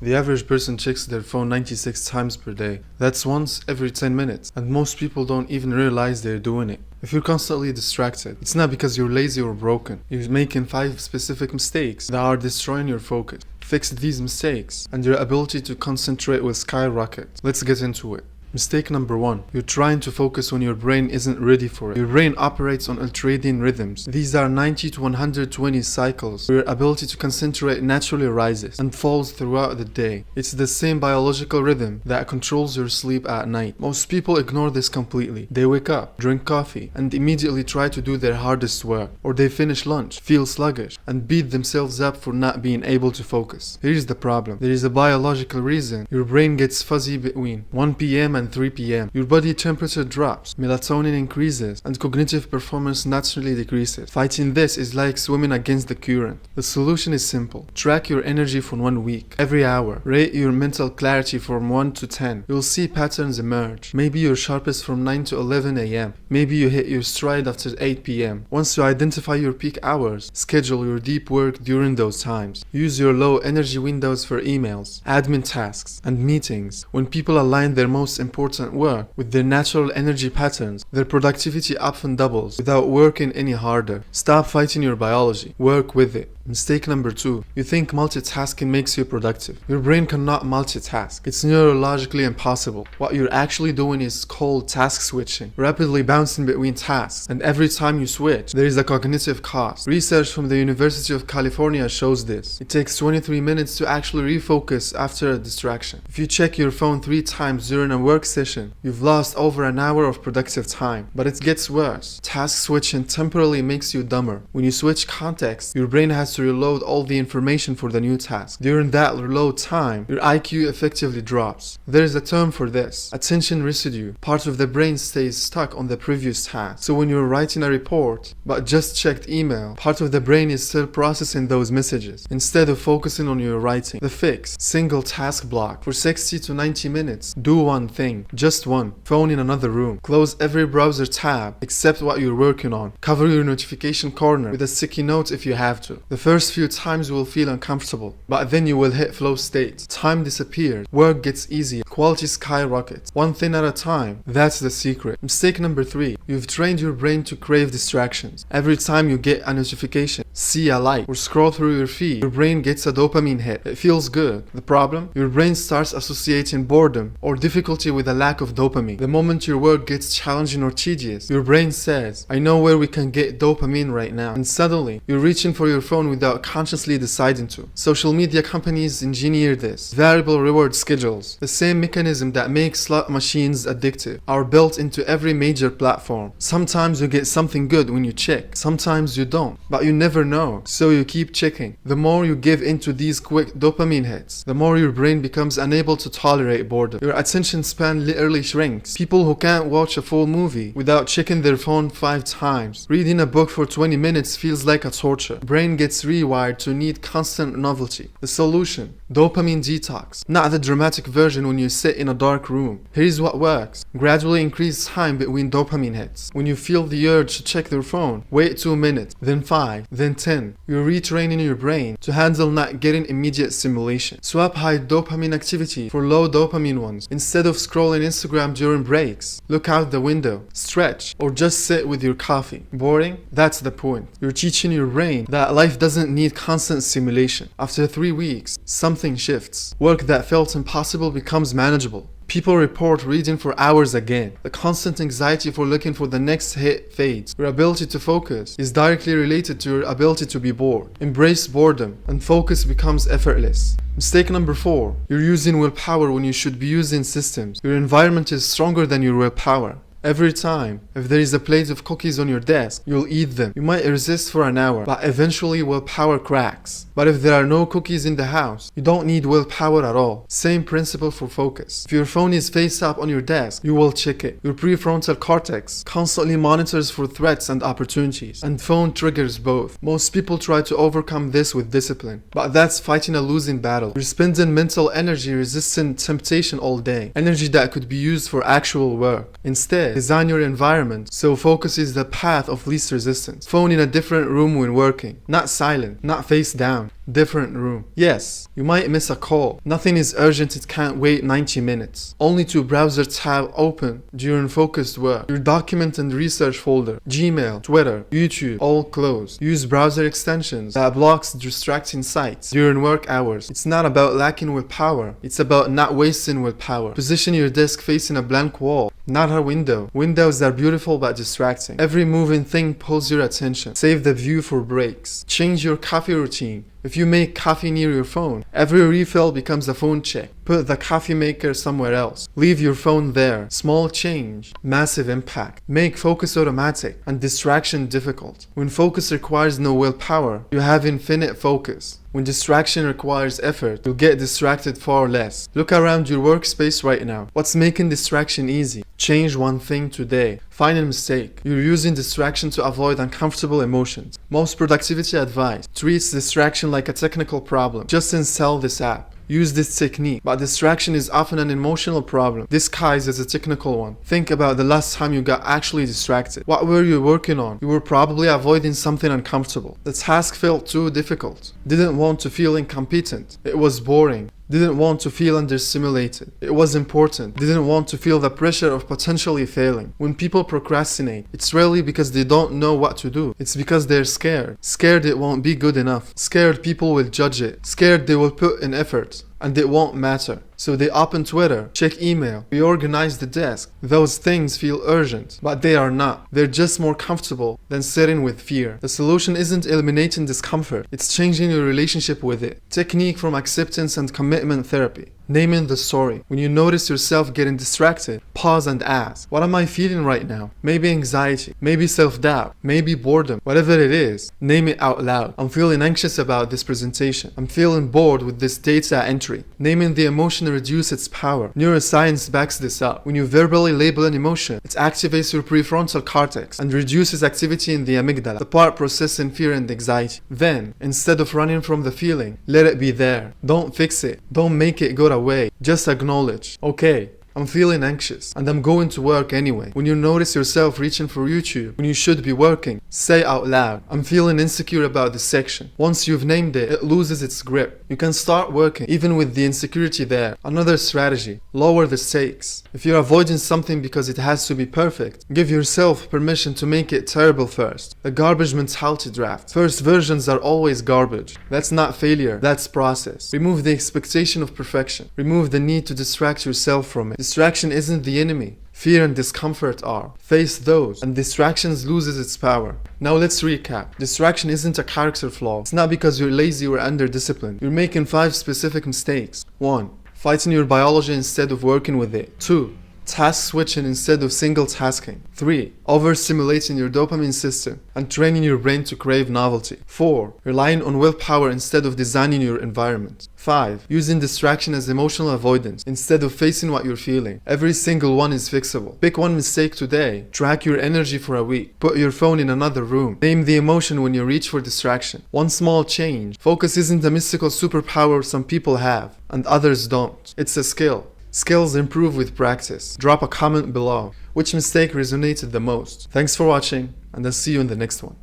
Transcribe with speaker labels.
Speaker 1: The average person checks their phone 96 times per day. That's once every 10 minutes, and most people don't even realize they're doing it. If you're constantly distracted, it's not because you're lazy or broken. You're making 5 specific mistakes that are destroying your focus. Fix these mistakes, and your ability to concentrate will skyrocket. Let's get into it. Mistake number 1. You're trying to focus when your brain isn't ready for it. Your brain operates on ultradian rhythms. These are 90 to 120 cycles, where your ability to concentrate naturally rises and falls throughout the day. It's the same biological rhythm that controls your sleep at night. Most people ignore this completely. They wake up, drink coffee, and immediately try to do their hardest work. Or they finish lunch, feel sluggish, and beat themselves up for not being able to focus. Here's the problem. There is a biological reason your brain gets fuzzy between 1 p.m. and 3 p.m. Your body temperature drops, melatonin increases, and cognitive performance naturally decreases. Fighting this is like swimming against the current. The solution is simple. Track your energy for 1 week. Every hour, rate your mental clarity from 1 to 10. You'll see patterns emerge. Maybe you're sharpest from 9 to 11 a.m. Maybe you hit your stride after 8 p.m. Once you identify your peak hours, schedule your deep work during those times. Use your low energy windows for emails, admin tasks, and meetings. When people align their most important work with their natural energy patterns, their productivity often doubles without working any harder. Stop fighting your biology. Work with it. Mistake number 2. You think multitasking makes you productive. Your brain cannot multitask. It's neurologically impossible. What you're actually doing is called task switching, rapidly bouncing between tasks. And every time you switch, there is a cognitive cost. Research from the University of California shows this. It takes 23 minutes to actually refocus after a distraction. If you check your phone 3 times during a work session, you've lost over an hour of productive time. But it gets worse. Task switching temporarily makes you dumber. When you switch context, your brain has to reload all the information for the new task. During that reload time, your IQ effectively drops. There is a term for this: attention residue. Part of the brain stays stuck on the previous task. So when you're writing a report but just checked email, part of the brain is still processing those messages instead of focusing on your writing. The fix: single task block. For 60 to 90 minutes, do one thing. Just one. Phone in another room. Close every browser tab except what you're working on. Cover your notification corner with a sticky note if you have to. The first few times you will feel uncomfortable, but then you will hit flow state. Time disappears. Work gets easier. Quality skyrockets. One thing at a time. That's the secret. Mistake number 3. You've trained your brain to crave distractions. Every time you get a notification, see a like, or scroll through your feed, your brain gets a dopamine hit. It feels good. The problem? Your brain starts associating boredom or difficulty with a lack of dopamine. The moment your work gets challenging or tedious, your brain says, I know where we can get dopamine right now. And suddenly, you're reaching for your phone without consciously deciding to. Social media companies engineer this. Variable reward schedules, the same mechanism that makes slot machines addictive, are built into every major platform. Sometimes you get something good when you check. Sometimes you don't. But you never know, so you keep checking. The more you give into these quick dopamine hits, the more your brain becomes unable to tolerate boredom. Your attention span literally shrinks. People who can't watch a full movie without checking their phone 5 times. Reading a book for 20 minutes feels like a torture. Brain gets rewired to need constant novelty. The solution: dopamine detox. Not the dramatic version when you sit in a dark room. Here's what works. Gradually increase time between dopamine hits. When you feel the urge to check your phone, wait 2 minutes, then 5, then 10. You're retraining your brain to handle not getting immediate stimulation. Swap high dopamine activity for low dopamine ones. Instead of scrolling Instagram during breaks, look out the window, stretch, or just sit with your coffee. Boring? That's the point. You're teaching your brain that life doesn't need constant stimulation. After 3 weeks, something shifts. Work that felt impossible becomes manageable. People report reading for hours again. The constant anxiety for looking for the next hit fades. Your ability to focus is directly related to your ability to be bored. Embrace boredom, and focus becomes effortless. Mistake number 4. You're using willpower when you should be using systems. Your environment is stronger than your willpower. Every time, if there is a plate of cookies on your desk, you'll eat them. You might resist for an hour, but eventually willpower cracks. But if there are no cookies in the house, you don't need willpower at all. Same principle for focus. If your phone is face up on your desk, you will check it. Your prefrontal cortex constantly monitors for threats and opportunities, and phone triggers both. Most people try to overcome this with discipline, but that's fighting a losing battle. You're spending mental energy resisting temptation all day, energy that could be used for actual work. Instead, design your environment so focus is the path of least resistance. Phone in a different room when working. Not silent, not face down. different room. Yes, you might miss a call. Nothing is urgent, it can't wait 90 minutes. Only two browser tabs open during focused work. Your document and research folder, Gmail, Twitter, YouTube, all closed. Use browser extensions that blocks distracting sites during work hours. It's not about lacking willpower, it's about not wasting willpower. Position your desk facing a blank wall, not a window. Windows are beautiful but distracting. Every moving thing pulls your attention. Save the view for breaks. Change your coffee routine. If you make coffee near your phone, every refill becomes a phone check. Put the coffee maker somewhere else. Leave your phone there. Small change, massive impact. Make focus automatic and distraction difficult. When focus requires no willpower, you have infinite focus. When distraction requires effort, you'll get distracted far less. Look around your workspace right now. What's making distraction easy? Change one thing today. Find a mistake. You're using distraction to avoid uncomfortable emotions. Most productivity advice treats distraction like a technical problem. Just install this app. Use this technique, but distraction is often an emotional problem disguised as a technical one. Think about the last time you got actually distracted. What were you working on? You were probably avoiding something uncomfortable. The task felt too difficult. Didn't want to feel incompetent. It was boring. Didn't want to feel understimulated. It was important. Didn't want to feel the pressure of potentially failing. When people procrastinate, it's rarely because they don't know what to do. It's because they're scared. Scared it won't be good enough. Scared people will judge it. Scared they will put in effort and it won't matter. So they open Twitter, check email, reorganize the desk. Those things feel urgent, but they are not. They're just more comfortable than sitting with fear. The solution isn't eliminating discomfort, it's changing your relationship with it. Technique from acceptance and commitment therapy. Naming the story. When you notice yourself getting distracted, pause and ask, what am I feeling right now? Maybe anxiety, maybe self-doubt, maybe boredom. Whatever it is, name it out loud. I'm feeling anxious about this presentation. I'm feeling bored with this data entry. Naming the emotion reduces its power. Neuroscience backs this up. When you verbally label an emotion, it activates your prefrontal cortex and reduces activity in the amygdala, the part processing fear and anxiety. Then, instead of running from the feeling, let it be there. Don't fix it. Don't make it go away. Just acknowledge, okay, I'm feeling anxious and I'm going to work anyway. When you notice yourself reaching for YouTube when you should be working, say out loud, I'm feeling insecure about this section. Once you've named it, it loses its grip. You can start working even with the insecurity there. Another strategy, lower the stakes. If you're avoiding something because it has to be perfect, give yourself permission to make it terrible first. The garbage mentality draft. First versions are always garbage. That's not failure, that's process. Remove the expectation of perfection. Remove the need to distract yourself from it. Distraction isn't the enemy. Fear and discomfort are. Face those, and distractions loses its power. Now let's recap. Distraction isn't a character flaw. It's not because you're lazy or under-disciplined. You're making 5 specific mistakes. 1. Fighting your biology instead of working with it. 2. Task switching instead of single tasking. 3. Overstimulating your dopamine system and training your brain to crave novelty. 4. Relying on willpower instead of designing your environment. 5. Using distraction as emotional avoidance instead of facing what you're feeling. Every single one is fixable. Pick one mistake today. Track your energy for a week. Put your phone in another room. Name the emotion when you reach for distraction. One small change. Focus isn't a mystical superpower some people have and others don't. It's a skill. Skills improve with practice. Drop a comment below. Which mistake resonated the most? Thanks for watching, and I'll see you in the next one.